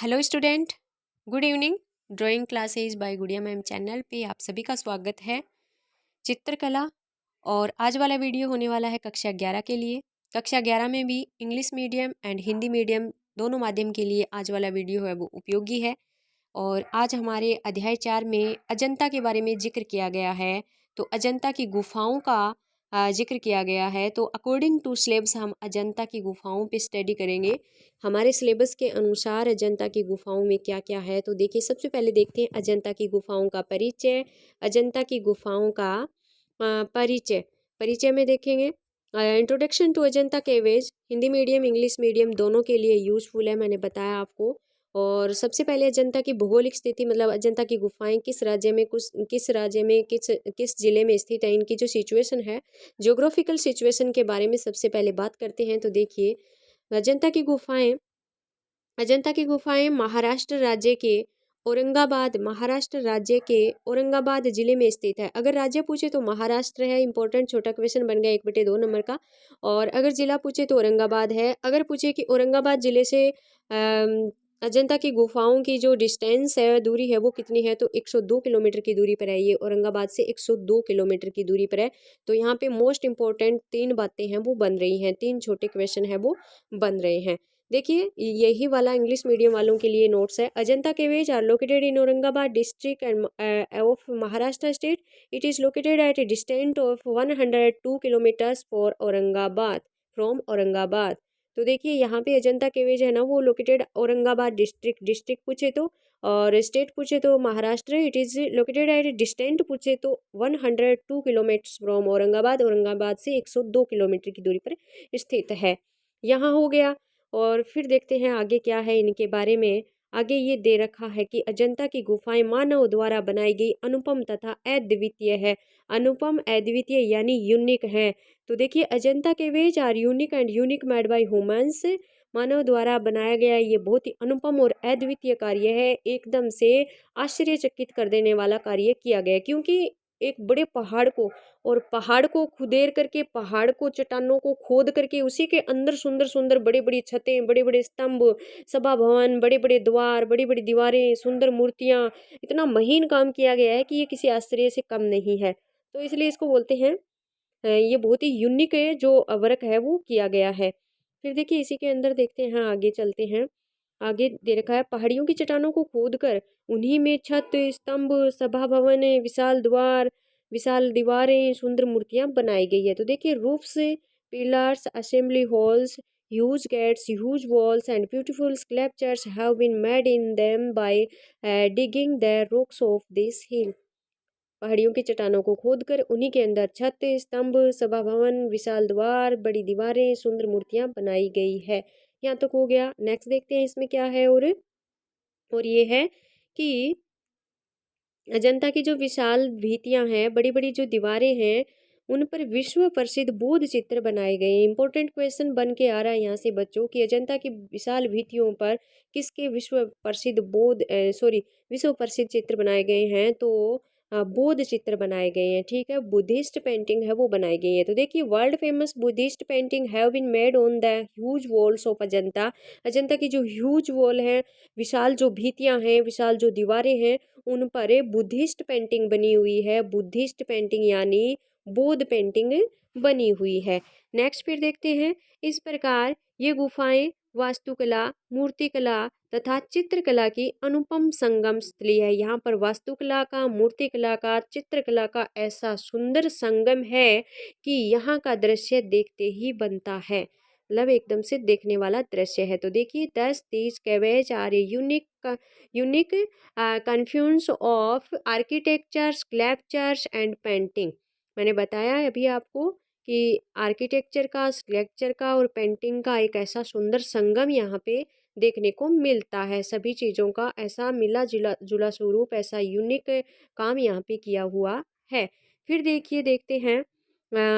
Hello student, good evening. Drawing classes bye गुड़िया ma'am channel पे आप सभी का स्वागत है। चित्रकला और आज वाला वीडियो होने वाला है कक्षा 11 के लिए। कक्षा 11 में भी English medium and Hindi medium दोनों माध्यम के लिए आज वाला वीडियो है वो उपयोगी है। और आज हमारे अध्याय 4 में अजंता के बारे में जिक्र किया गया है। तो अजंता की गुफाओं का जिक्र किया गया है। तो अकॉर्डिंग टू सिलेबस हम अजंता की गुफाओं पे स्टडी करेंगे। हमारे सिलेबस के अनुसार अजंता की गुफाओं में क्या क्या है, तो देखिए सबसे पहले देखते हैं अजंता की गुफाओं का परिचय। अजंता की गुफाओं का परिचय परिचय में देखेंगे introduction to Ajanta caves. Hindi medium English medium दोनों के लिए यूजफुल है, मैंने बताया आपको। और सबसे पहले अजंता की भौगोलिक स्थिति, मतलब अजंता की गुफाएं किस राज्य में किस जिले में स्थित है, इनकी जो सिचुएशन है, ज्योग्राफिकल सिचुएशन के बारे में सबसे पहले बात करते हैं। तो देखिए अजंता की गुफाएं महाराष्ट्र राज्य के औरंगाबाद जिले में स्थित है। अगर राज्य पूछे तो महाराष्ट्र है, इंपॉर्टेंट छोटा क्वेश्चन बन गया 1/2 नंबर का। और अगर जिला पूछे तो औरंगाबाद है। अगर पूछे कि औरंगाबाद जिले से अजंता की गुफाओं की जो डिस्टेंस है, दूरी है, वो कितनी है, तो 102 किलोमीटर की दूरी पर है। ये औरंगाबाद से 102 किलोमीटर की दूरी पर है। तो यहाँ पे मोस्ट इंपॉर्टेंट 3 बातें हैं वो बन रही हैं, 3 छोटे क्वेश्चन है वो बन रहे हैं। देखिए यही वाला इंग्लिश मीडियम वालों के लिए नोट्स है। Ajanta caves are located in Aurangabad district and of Maharashtra state. It is located at a distance of 102 kilometres for Aurangabad from Aurangabad. तो देखिए यहाँ पे अजंता केवेज है ना, वो लोकेटेड औरंगाबाद डिस्ट्रिक्ट पूछे तो, और स्टेट पूछे तो Maharashtra. It is located eight distant पूछे तो 102 किलोमीटर फ्रॉम औरंगाबाद से 102 किलोमीटर की दूरी पर स्थित है। यहाँ हो गया। और फिर देखते हैं आगे क्या है इनके बारे में। आगे ये दे रखा है कि अजंता की गुफाएं मानव द्वारा बनाई गई अनुपम तथा अद्वितीय है। अनुपम अद्वितीय यानी यूनिक है। तो देखिए Ajanta caves are unique and unique made by humans. मानव द्वारा बनाया गया ये बहुत ही अनुपम और अद्वितीय कार्य है, एकदम से आश्चर्यचकित कर देने वाला कार्य किया गया, क्योंकि एक बड़े पहाड़ को, और पहाड़ को खुदेर करके, पहाड़ को, चट्टानों को खोद करके उसी के अंदर सुंदर सुंदर बड़े बड़ी छतें, बड़े बड़े स्तंभ, सभा भवन, बड़े बड़े द्वार, बड़ी बड़ी दीवारें, सुंदर मूर्तियां, इतना महीन काम किया गया है कि ये किसी आश्चर्य से कम नहीं है। तो इसलिए इसको बोलते हैं ये बहुत ही यूनिक है जो वर्क है वो किया गया है। फिर देखिए इसी के अंदर देखते हैं, आगे चलते हैं। आगे दे रखा है पहाड़ियों की चट्टानों को खोद कर उन्हीं में छत, स्तंभ, सभा भवन, विशाल द्वार, विशाल दीवारें, सुंदर मूर्तियां बनाई गई है। तो देखिए roofs, pillars, assembly halls, huge gates, huge walls and beautiful sculptures have been made in them by digging the rocks of this hill. पहाड़ियों की चट्टानों को खोदकर उन्हीं के अंदर छत, स्तंभ, सभा भवन, विशाल द्वार, बड़ी दीवारें, सुंदर मूर्तियां बनाई गई है। यहाँ तक हो गया। नेक्स्ट देखते हैं इसमें क्या है। और ये है कि अजंता की जो विशाल भित्तियां हैं, बड़ी बड़ी जो दीवारें हैं, उन पर विश्व प्रसिद्ध बोध चित्र बनाए गए हैं। इंपॉर्टेंट क्वेश्चन बन के आ रहा है यहाँ से बच्चों की, अजंता की विशाल भित्तियों पर किसके विश्व प्रसिद्ध चित्र बनाए गए हैं, तो बोध चित्र बनाए गए हैं। ठीक है, बुद्धिस्ट पेंटिंग है वो बनाई गई है। तो देखिए world famous Buddhist painting have been made on the huge walls of Ajanta. Ajanta की जो ह्यूज वॉल है, विशाल जो भित्तियां हैं, विशाल जो दीवारें हैं, उन पर बुद्धिस्ट पेंटिंग बनी हुई है। बुद्धिस्ट पेंटिंग यानी बौद्ध पेंटिंग बनी हुई है। नेक्स्ट फिर देखते हैं। इस प्रकार ये गुफाएं वास्तुकला, मूर्तिकला तथा चित्रकला की अनुपम संगम स्थली है। यहाँ पर वास्तुकला का, मूर्तिकला का, चित्रकला का ऐसा सुंदर संगम है कि यहाँ का दृश्य देखते ही बनता है, मतलब एकदम से देखने वाला दृश्य है। तो देखिए 10 caves are unique confuse of architecture, sculptures and painting. मैंने बताया है अभी आपको कि आर्किटेक्चर का, स्कल्पचर का और पेंटिंग का एक ऐसा सुंदर संगम यहाँ पे देखने को मिलता है। सभी चीज़ों का ऐसा मिला जुला जुला स्वरूप, ऐसा यूनिक काम यहाँ पे किया हुआ है। फिर देखिए देखते हैं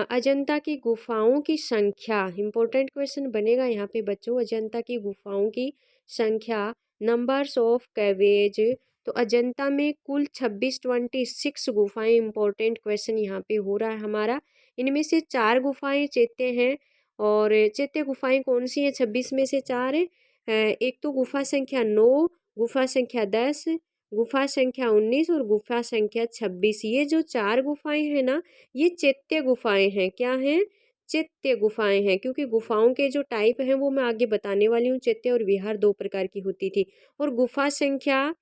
अजंता की गुफाओं की संख्या। इंपॉर्टेंट क्वेश्चन बनेगा यहाँ पे बच्चों, अजंता की गुफाओं की संख्या, नंबर्स ऑफ कैवेज। तो अजंता में कुल 26 गुफाएं, इंपॉर्टेंट क्वेश्चन यहाँ पे हो रहा है हमारा। इनमें से 4 गुफाएं चैत्य हैं। और चैत्य गुफाएं कौन सी हैं? 26 में से 4 एक तो गुफा संख्या 9, गुफा संख्या 10, गुफा संख्या 19 और गुफा संख्या 26। ये जो 4 गुफाएं हैं ना, ये चैत्य गुफाएं हैं। क्या हैं? चैत्य गुफाएं हैं। क्योंकि गुफाओं के जो टाइप हैं वो मैं आगे बताने वाली हूँ। चैत्य और विहार 2 प्रकार की होती थी। और गुफा संख्या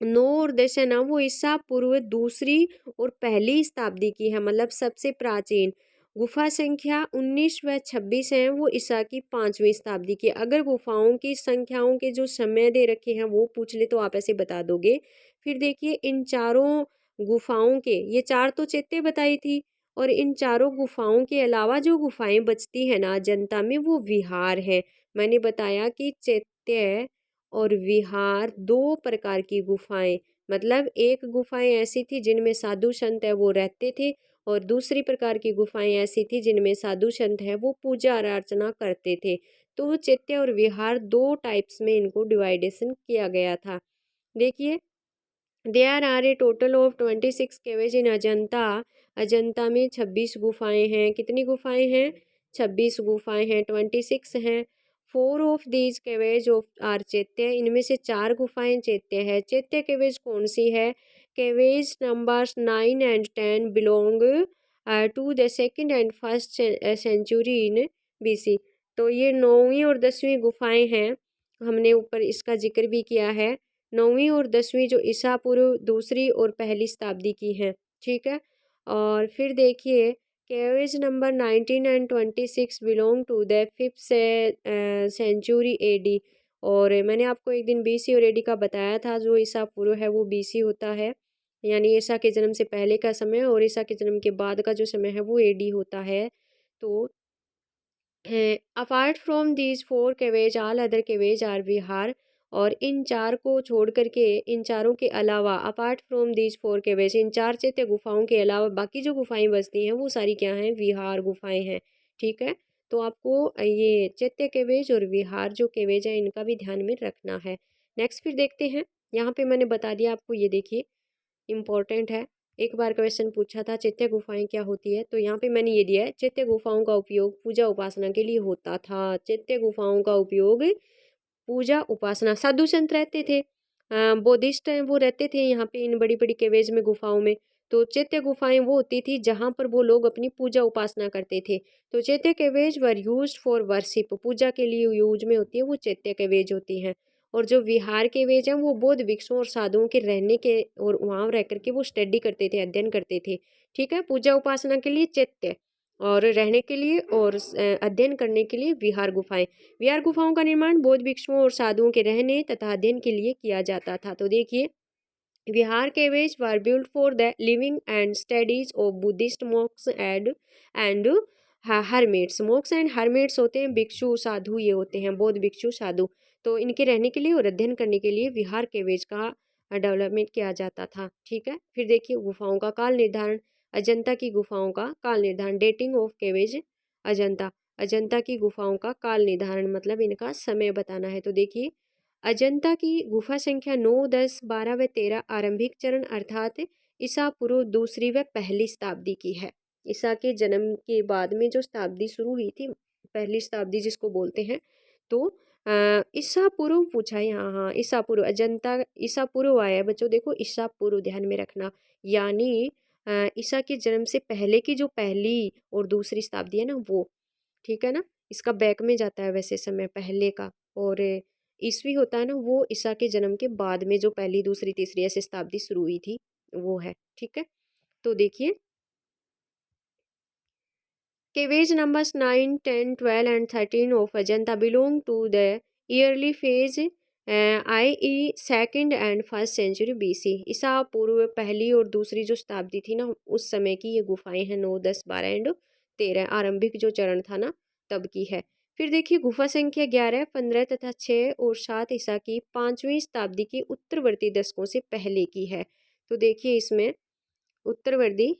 9 और 10 है ना, वो ईसा पूर्व दूसरी और पहली शताब्दी की है, मतलब सबसे प्राचीन। गुफा संख्या 19 व 26 हैं, वो ईसा की 5वीं शताब्दी की। अगर गुफाओं की संख्याओं के जो समय दे रखे हैं वो पूछ ले तो आप ऐसे बता दोगे। फिर देखिए इन चारों गुफाओं के, ये 4 तो चैत्य बताई थी, और इन चारों गुफाओं के अलावा जो गुफाएं बचती हैं ना अजंता में, वो विहार है। मैंने बताया कि चैत्य और विहार 2 प्रकार की गुफाएं, मतलब एक गुफाएं ऐसी थी जिनमें साधु संत है वो रहते थे, और दूसरी प्रकार की गुफाएं ऐसी थी जिनमें साधु संत है वो पूजा अर्चना करते थे। तो चैत्य और विहार 2 टाइप्स में इनको डिवाइडेशन किया गया था। देखिए there are a total of 26 caves in Ajanta. Ajanta में 26 गुफाएं हैं। कितनी गुफाएं हैं? 26 गुफाएं हैं, 26 हैं। 4 ऑफ दीज केवेज ऑफ आर चैत्य, इनमें से 4 गुफाएं चैत्य है। चैत्य केवेज कौन सी है? Caves numbers 9 and 10 belong to the second and first century in BC। तो ये 9वीं और 10वीं गुफाएं हैं। हमने ऊपर इसका जिक्र भी किया है। 9वीं और 10वीं जो ईसा पूर्व दूसरी और पहली शताब्दी की हैं। ठीक है। और फिर देखिए caves number 19 and 26 belong to the 5th century AD। और मैंने आपको एक दिन BC और AD का बताया था। जो ईसा पूर्व है वो BC होता है, यानी ईसा के जन्म से पहले का समय, और ईसा के जन्म के बाद का जो समय है वो AD होता है। तो apart from these 4 caves all other caves are vihara. और इन 4 को छोड़ करके, इन चारों के अलावा, अपार्ट फ्रॉम दीज 4 केवेज, इन 4 चैत्य गुफाओं के अलावा बाकी जो गुफाएं बसती हैं वो सारी क्या हैं? विहार गुफाएं हैं। ठीक है। तो आपको ये चैत्य केवेज और विहार जो केवेज है इनका भी ध्यान में रखना है। नेक्स्ट फिर देखते हैं। यहाँ पे मैंने बता दिया आपको, ये देखिए इम्पोर्टेंट है। एक बार क्वेश्चन पूछा था चैत्य गुफाएं क्या होती है, तो यहाँ पे मैंने ये दिया है, चैत्य गुफाओं का उपयोग पूजा उपासना के लिए होता था। चैत्य गुफाओं का उपयोग पूजा उपासना, साधु संत रहते थे, बौद्धिस्ट हैं वो रहते थे यहाँ पे इन बड़ी बड़ी केवेज में, गुफाओं में। तो चैत्य गुफाएं वो होती थी जहाँ पर वो लोग अपनी पूजा उपासना करते थे। तो चैत्य केवेज वर यूज्ड फॉर वर्शिप, पूजा के लिए यूज में होती है वो चैत्य केवेज होती हैं। और जो विहार केवेज हैं वो बौद्ध भिक्षुओं और साधुओं के रहने के, और वहाँ रह करके वो स्टडी करते थे, अध्ययन करते थे। ठीक है। पूजा उपासना के लिए चैत्य, और रहने के लिए और अध्ययन करने के लिए विहार गुफाएं। विहार गुफाओं का निर्माण बौद्ध भिक्षुओं और साधुओं के रहने तथा अध्ययन के लिए किया जाता था। तो देखिए vihara caves were built for the living and studies of Buddhist monks and hermits. Monks and hermits होते हैं भिक्षु साधु, ये होते हैं बौद्ध भिक्षु साधु। तो इनके रहने के लिए और अध्ययन करने के लिए विहार केवेज का डेवलपमेंट किया जाता था। ठीक है। फिर देखिए गुफाओं का काल निर्धारण। अजंता की गुफाओं का काल निर्धारण, डेटिंग ऑफ केवेज अजंता। अजंता की गुफाओं का काल निर्धारण मतलब इनका समय बताना है। तो देखिए अजंता की गुफा संख्या 9, 10, 12 व 13 आरंभिक चरण अर्थात ईसा पूर्व दूसरी व पहली शताब्दी की है। ईसा के जन्म के बाद में जो शताब्दी शुरू हुई थी, पहली शताब्दी जिसको बोलते हैं। तो ईसा पूर्व पूछा है यहाँ। हाँ, ईसा पूर्व, अजंता ईसा पूर्व आया है बच्चों। देखो ईसा पूर्व ध्यान में रखना, यानी ईसा के जन्म से पहले की जो पहली और दूसरी शताब्दी है ना वो। ठीक है ना। इसका बैक में जाता है वैसे समय पहले का। और ईस्वी होता है ना वो ईसा के जन्म के बाद में जो पहली दूसरी तीसरी ऐसे शताब्दी शुरू हुई थी वो है। ठीक है। तो देखिए caves numbers 9, 10, 12 and 13 of Ajanta belong to the early phase i.e. Second and first century BC। ईसा पूर्व पहली और दूसरी जो शताब्दी थी ना उस समय की ये गुफाएं हैं। 9, 10, 12 एंड 13 आरंभिक जो चरण था ना तब की है। फिर देखिए गुफा संख्या 11, 15 तथा 6 और 7 ईसा की 5वीं शताब्दी की उत्तरवर्ती दशकों से पहले की है। तो देखिए इसमें उत्तरवर्ती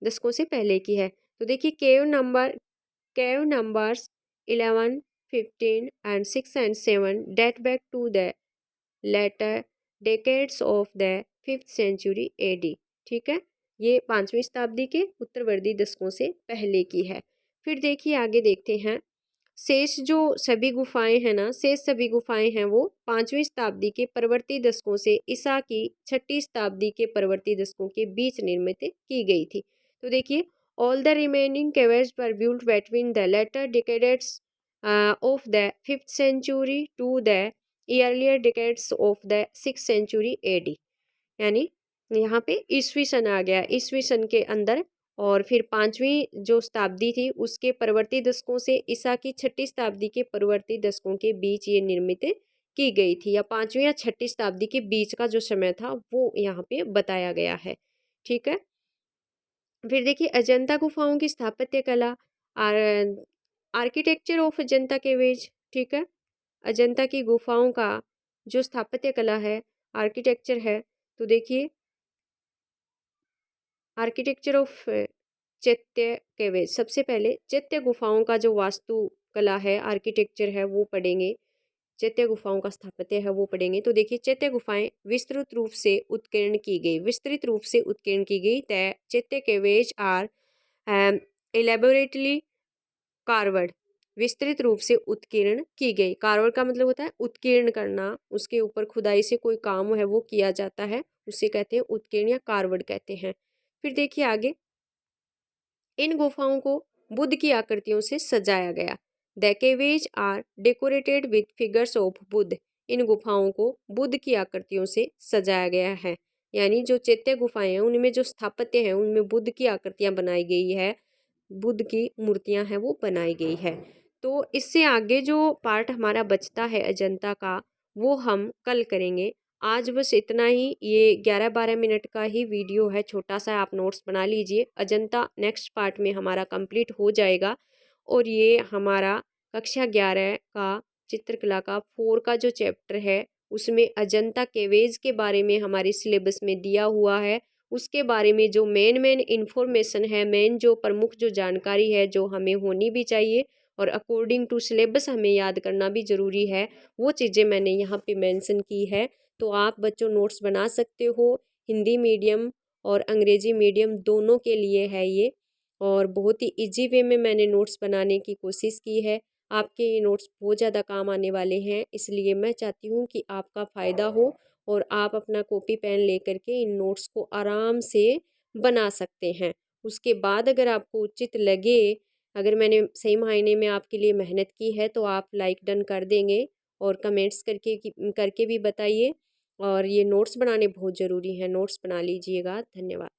दशकों से पहले की है। तो देखिए cave numbers 11, 15 and 6 and 7 date back to the later decades of the 5th century AD। ठीक है। ये 5वीं शताब्दी के उत्तरवर्ती दशकों से पहले की है। फिर देखिए आगे देखते हैं शेष जो सभी गुफाएं हैं ना, शेष सभी गुफाएं हैं वो 5वीं शताब्दी के परवर्ती दशकों से ईसा की 6ठी शताब्दी के परवर्ती दशकों के बीच निर्मित की गई थी। तो देखिए, all the remaining caves were built between the latter decades of the 5th century to the earlier decades of the 6th century AD। यानी यहाँ पे ईसवी सन आ गया, ईसवी सन के अंदर, और फिर 5वीं जो शताब्दी थी उसके परवर्ती दशकों से ईसा की 6ठी शताब्दी के परवर्ती दशकों के बीच ये निर्मित की गई थी, या 5वीं या 6ठी शताब्दी के बीच का जो समय था वो यहाँ पे बताया गया है। ठीक है, फिर देखिए अजंता गुफाओं की स्थापत्य कला, आर्किटेक्चर ऑफ अजंता केवेज। ठीक है, अजंता की गुफाओं का जो स्थापत्य कला है, आर्किटेक्चर है, तो देखिए आर्किटेक्चर ऑफ चैत्य केवेज, सबसे पहले चैत्य गुफाओं का जो वास्तु कला है, आर्किटेक्चर है, वो पढ़ेंगे। चैत्य गुफाओं का स्थापत्य है वो पढ़ेंगे। तो देखिए चैत्य गुफाएं विस्तृत रूप से उत्कीर्ण की गई, विस्तृत रूप से उत्कीर्ण की गई। चैत्य केवेज आर एलेबोरेटली कार्वर्ड, विस्तृत रूप से उत्कीर्ण की गई। कार्वर्ड का मतलब होता है उत्कीर्ण करना, उसके ऊपर खुदाई से कोई काम है वो किया जाता है, उसे कहते हैं उत्कीर्ण या कार्वर्ड कहते हैं। फिर देखिए आगे, इन गुफाओं को बुद्ध की आकृतियों से सजाया गया। The caves are decorated with figures of Buddha, इन गुफाओं को बुद्ध की आकृतियों से सजाया गया है। यानी जो चैत्य गुफाएं हैं उनमें जो स्थापत्य है उनमें बुद्ध की आकृतियां बनाई गई है, बुद्ध की मूर्तियां हैं वो बनाई गई है। तो इससे आगे जो पार्ट हमारा बचता है अजंता का, वो हम कल करेंगे। आज बस इतना ही, ये 11-12 मिनट का ही वीडियो है, छोटा सा, आप नोट्स बना लीजिए। अजंता नेक्स्ट पार्ट में हमारा कंप्लीट हो जाएगा। और ये हमारा कक्षा 11 का चित्रकला का 4 का जो चैप्टर है उसमें अजंता केवेज के बारे में हमारे सिलेबस में दिया हुआ है। उसके बारे में जो मेन इन्फॉर्मेशन है, मेन जो प्रमुख जो जानकारी है जो हमें होनी भी चाहिए और अकॉर्डिंग टू सिलेबस हमें याद करना भी ज़रूरी है, वो चीज़ें मैंने यहाँ पे मेंशन की है। तो आप बच्चों नोट्स बना सकते हो, हिंदी मीडियम और अंग्रेजी मीडियम दोनों के लिए है ये, और बहुत ही इजी वे में मैंने नोट्स बनाने की कोशिश की है। आपके ये नोट्स बहुत ज़्यादा काम आने वाले हैं, इसलिए मैं चाहती हूँ कि आपका फ़ायदा हो और आप अपना कॉपी पेन लेकर के इन नोट्स को आराम से बना सकते हैं। उसके बाद अगर आपको उचित लगे, अगर मैंने सही मायने में आपके लिए मेहनत की है, तो आप लाइक डन कर देंगे और कमेंट्स करके भी बताइए। और ये नोट्स बनाने बहुत ज़रूरी हैं, नोट्स बना लीजिएगा। धन्यवाद।